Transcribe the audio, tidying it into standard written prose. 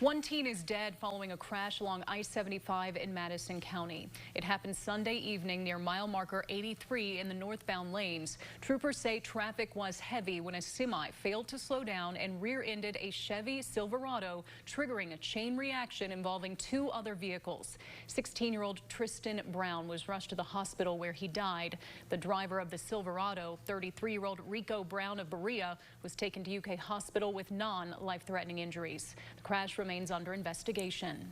One teen is dead following a crash along I-75 in Madison County. It happened Sunday evening near mile marker 83 in the northbound lanes. Troopers say traffic was heavy when a semi failed to slow down and rear-ended a Chevy Silverado, triggering a chain reaction involving two other vehicles. 16-year-old Tristan Brown was rushed to the hospital where he died. The driver of the Silverado, 33-year-old Rico Brown of Berea, was taken to UK hospital with non-life-threatening injuries. The crash remains under investigation.